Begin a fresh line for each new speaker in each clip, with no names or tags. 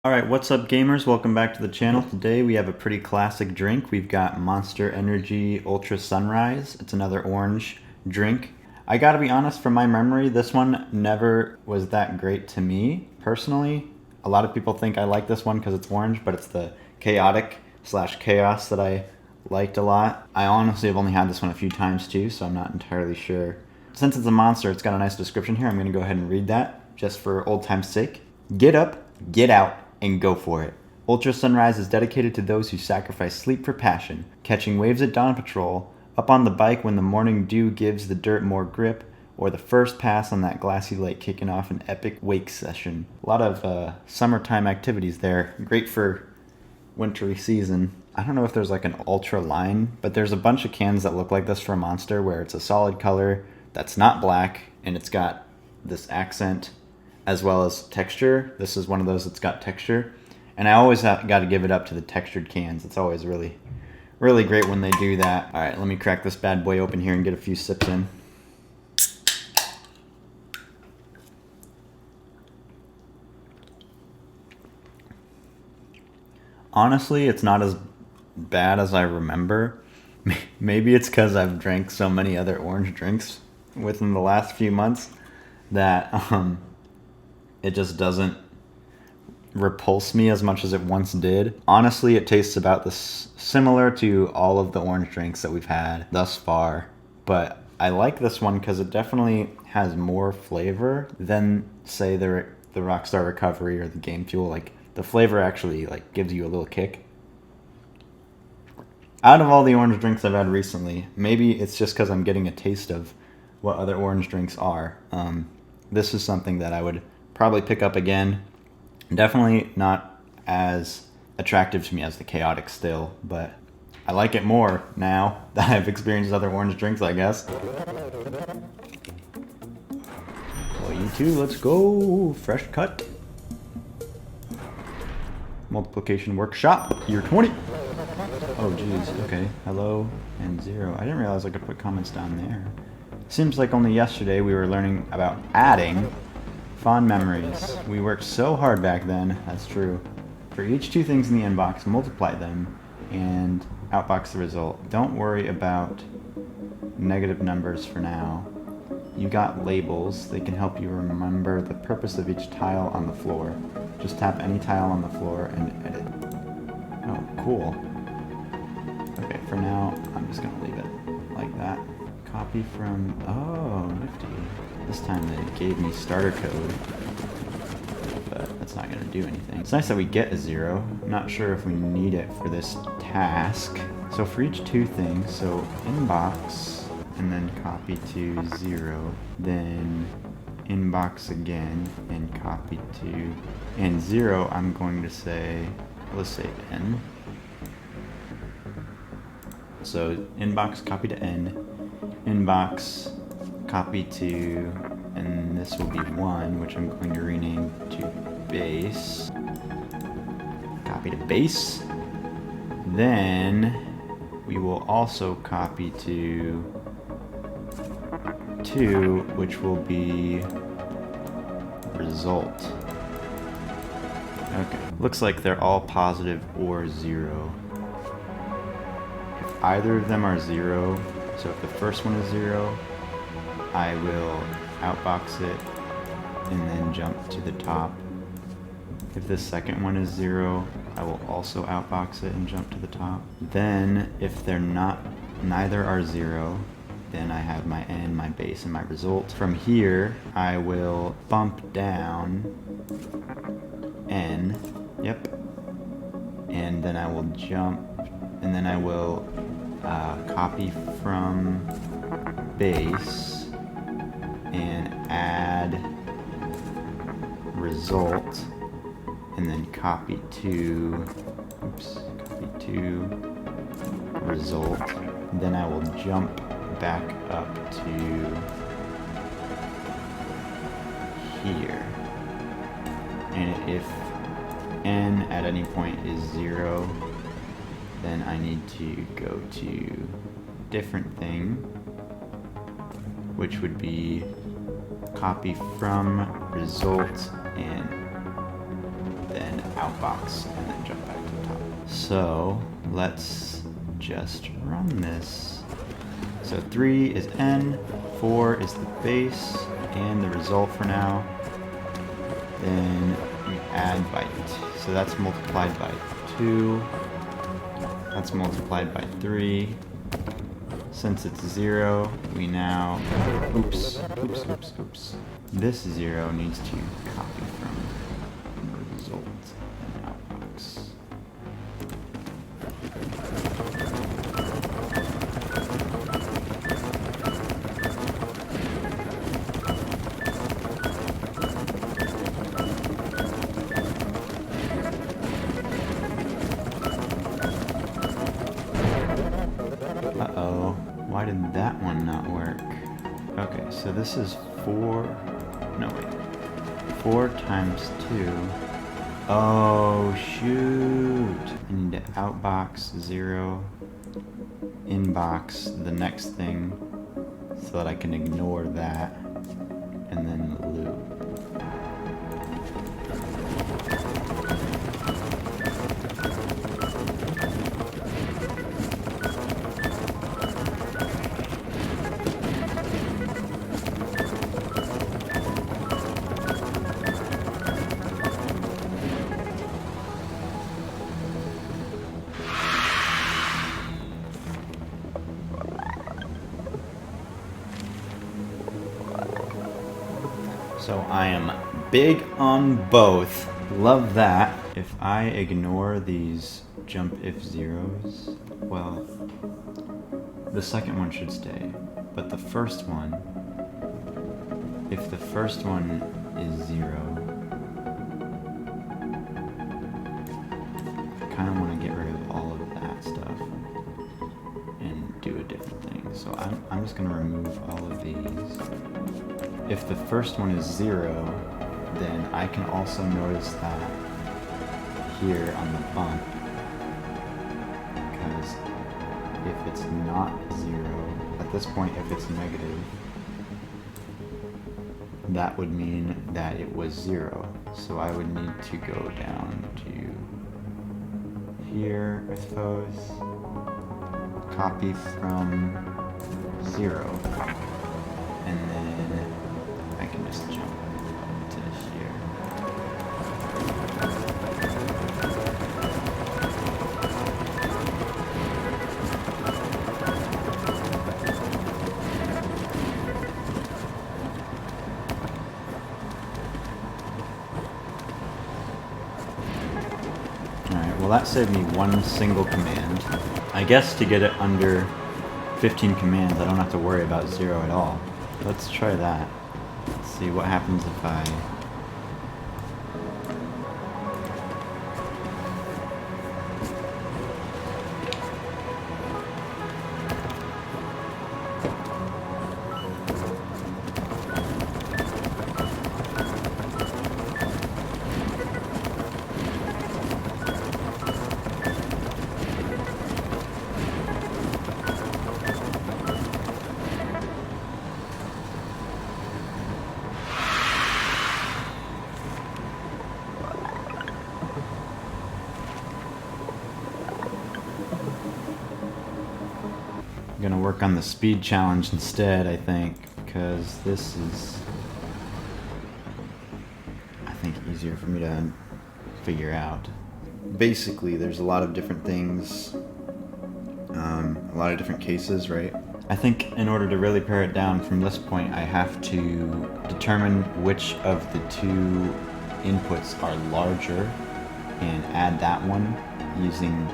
Alright, what's up gamers? Welcome back to the channel. Today we have a pretty classic drink. We've got Monster Energy Ultra Sunrise. It's another orange drink. I gotta be honest, from my memory, this one never was that great to me, personally. A lot of people think I like this one because it's orange, but it's the chaotic/chaos that I liked a lot. I honestly have only had this one a few times too, so I'm not entirely sure. Since it's a monster, it's got a nice description here. I'm gonna go ahead and read that, just for old time's sake. Get up, get out, and go for it. Ultra Sunrise is dedicated to those who sacrifice sleep for passion, catching waves at dawn patrol, up on the bike when the morning dew gives the dirt more grip, or the first pass on that glassy lake kicking off an epic wake session. A lot of summertime activities there. Great for wintry season. I don't know if there's like an ultra line, but there's a bunch of cans that look like this for Monster where it's a solid color that's not black and it's got this accent as well as texture. This is one of those that's got texture. And I always got to give it up to the textured cans. It's always really, really great when they do that. All right, let me crack this bad boy open here and get a few sips in. Honestly, it's not as bad as I remember. Maybe it's because I've drank so many other orange drinks within the last few months that it just doesn't repulse me as much as it once did. Honestly, it tastes about this similar to all of the orange drinks that we've had thus far, but I like this one because it definitely has more flavor than, say, the Rockstar Recovery or the Game Fuel. Like, the flavor actually like gives you a little kick. Out of all the orange drinks I've had recently, maybe it's just because I'm getting a taste of what other orange drinks are. This is something that I would probably pick up again. Definitely not as attractive to me as the Chaotic still, but I like it more now that I've experienced other orange drinks, I guess. Well, you two, let's go. Fresh cut. Multiplication workshop, year 20. Oh, geez, okay. Hello and 0. I didn't realize I could put comments down there. Seems like only yesterday we were learning about adding. Fond memories. We worked so hard back then, that's true. For each 2 things in the inbox, multiply them and outbox the result. Don't worry about negative numbers for now. You got labels. They can help you remember the purpose of each tile on the floor. Just tap any tile on the floor and edit. Oh, cool. Okay, for now, I'm just gonna leave it like that. Copy from, oh, nifty. This time they gave me starter code, but that's not gonna do anything. It's nice that we get a 0. I'm not sure if we need it for this task. So for each 2 things, so inbox, and then copy to 0, then inbox again, and copy to, and 0, I'm going to say, let's say n. So inbox, copy to n, inbox, copy to, and this will be 1, which I'm going to rename to base. Copy to base. Then we will also copy to 2, which will be result. Okay, looks like they're all positive or 0. If either of them are 0, so if the first one is 0, I will outbox it and then jump to the top. If the second one is 0, I will also outbox it and jump to the top. Then, if they're not, neither are 0, then I have my n, my base, and my result. From here, I will bump down n, yep, and then I will jump, and then I will copy from base and add result, and then copy to, copy to result. Then I will jump back up to here. And if n at any point is 0, then I need to go to different thing, which would be copy from result and then outbox, and then jump back to the top. So let's just run this. So 3 is n, 4 is the base, and the result for now. Then we add by 2. So that's multiplied by 2. That's multiplied by 3. Since it's 0, we now... Oops. This 0 needs to copy from the result and outbox. Uh-oh, why did that one not work? Okay, so this is 4, no wait, 4 times 2. Oh shoot! I need to outbox 0, inbox the next thing, so that I can ignore that, and then the loop. So I am big on both. Love that. If I ignore these jump if zeros, well, the second one should stay. But the first one, if the first one is 0, I kind of want to get rid of all of that stuff and do a different thing. So I'm just going to remove all of these. If the first one is 0, then I can also notice that here on the bump, because if it's not 0, at this point if it's negative, that would mean that it was 0. So I would need to go down to here, I suppose, copy from 0, and then I can just jump to here. Alright, well that saved me one single command. I guess to get it under 15 commands, I don't have to worry about 0 at all. Let's try that. Let's see what happens if I... I'm gonna work on the speed challenge instead, I think, because this is, I think, easier for me to figure out. Basically, there's a lot of different things, a lot of different cases, right? I think in order to really pare it down from this point, I have to determine which of the 2 inputs are larger and add that one using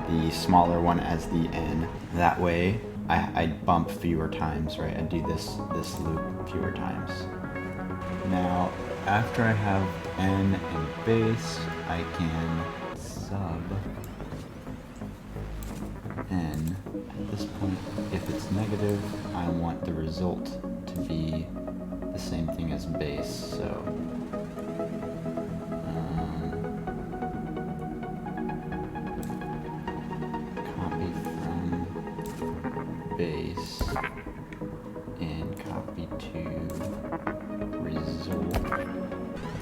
the smaller one as the n. That way, I bump fewer times, right? I do this loop fewer times. Now, after I have n and base, I can sub n. At this point, if it's negative, I want the result to be the same thing as base, so base and copy to result.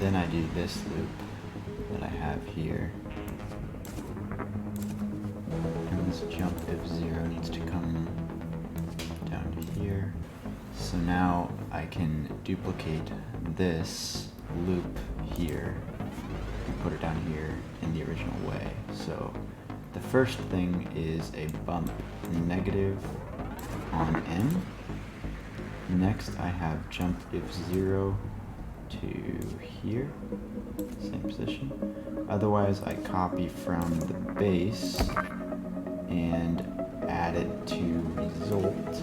Then I do this loop that I had duplicate this loop here and put it down here in the original way. So the first thing is a bump negative on n. Next I have jump if 0 to here, same position. Otherwise I copy from the base and add it to result.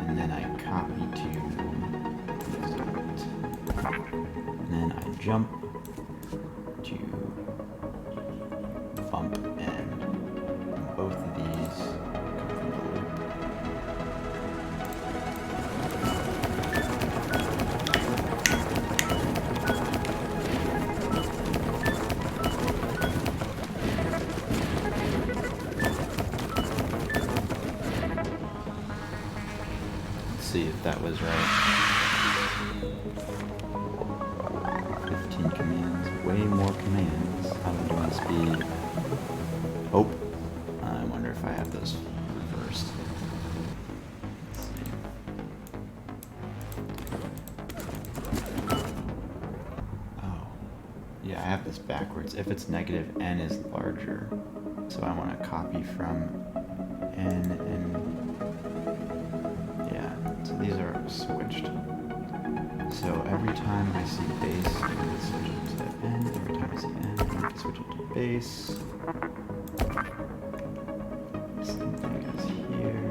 And then I copy to result. And then I jump to bump end. Both of these come from the loop. See if that was right. 15 commands, way more commands. How do I do on speed? Oh, I wonder if I have those reversed. Let's see. Oh, yeah, I have this backwards. If it's negative, n is larger. So I want to copy from n and so these are switched. So every time I see base, I'm going to switch it to n. Every time I see n, I'm going to switch it to base. Same thing as here.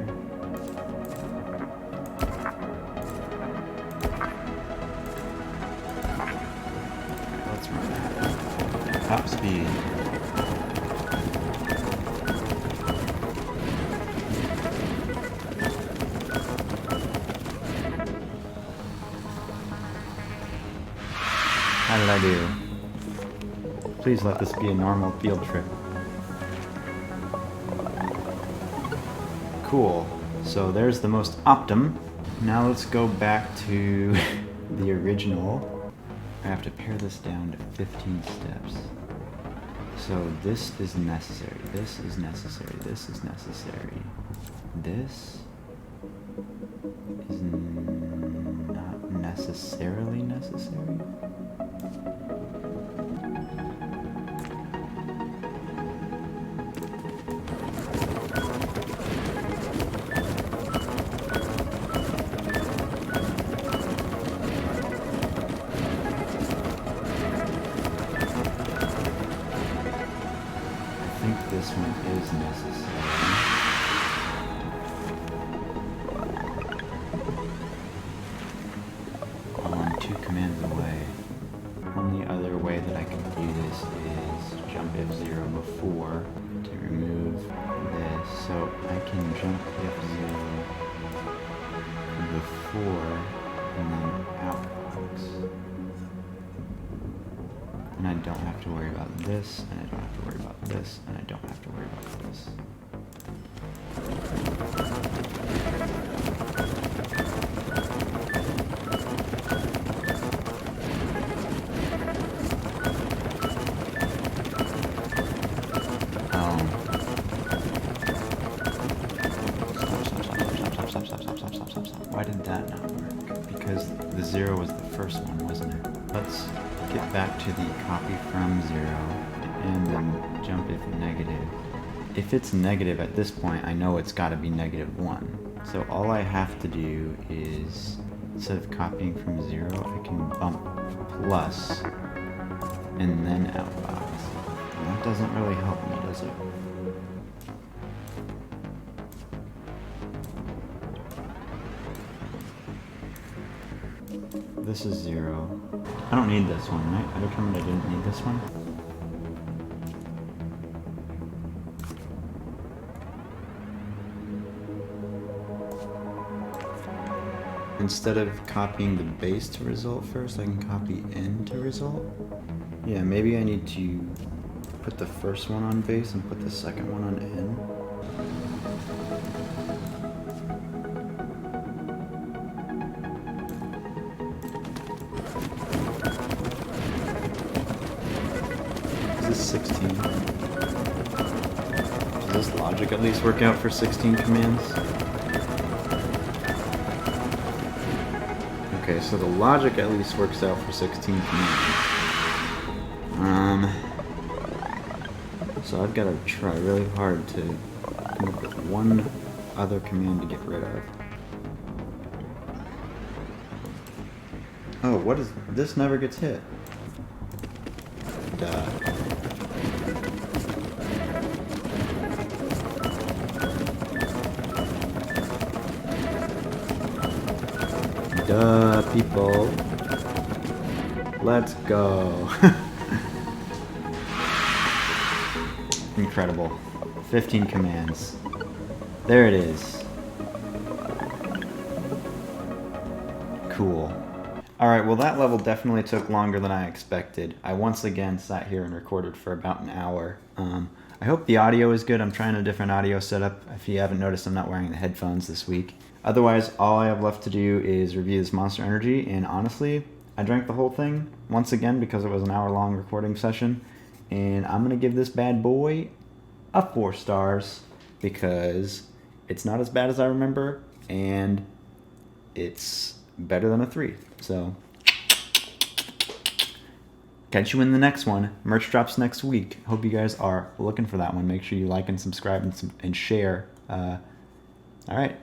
Let's run that. Top speed. How did I do? Please let this be a normal field trip. Cool. So there's the most optim. Now let's go back to the original. I have to pare this down to 15 steps. So this is necessary. This is necessary. This is necessary. This is not necessarily necessary. This one is necessary. Oh, I'm 2 commands away. Only other way that I can do this is jump F0 before to remove this. So I can jump F0 before and then outbox. And I don't have to worry about this, and I don't have to worry about this, and I don't have to worry about this. Stop. Why did that not work? Because the 0 was the first one, wasn't it? Let's get back to the copy from 0 and then jump if negative. If it's negative at this point, I know it's got to be -1. So all I have to do is, instead of copying from 0, I can bump plus and then outbox. And that doesn't really help me, does it? This is 0. I don't need this one, right? I determined I didn't need this one. Instead of copying the base to result first, I can copy n to result. Yeah, maybe I need to put the first one on base and put the second one on n. Is this 16? Does this logic at least work out for 16 commands? Okay, so the logic at least works out for 16 commands. So I've got to try really hard to come up with one other command to get rid of. Oh, what is... This never gets hit. Duh. Duh, people. Let's go. Incredible. 15 commands. There it is. Cool. Alright, well that level definitely took longer than I expected. I once again sat here and recorded for about an hour. I hope the audio is good. I'm trying a different audio setup. If you haven't noticed, I'm not wearing the headphones this week. Otherwise, all I have left to do is review this Monster Energy, and honestly, I drank the whole thing once again because it was an hour-long recording session, and I'm going to give this bad boy a 4 stars because it's not as bad as I remember, and it's better than a 3. So, catch you in the next one. Merch drops next week. Hope you guys are looking for that one. Make sure you like and subscribe and share. All right.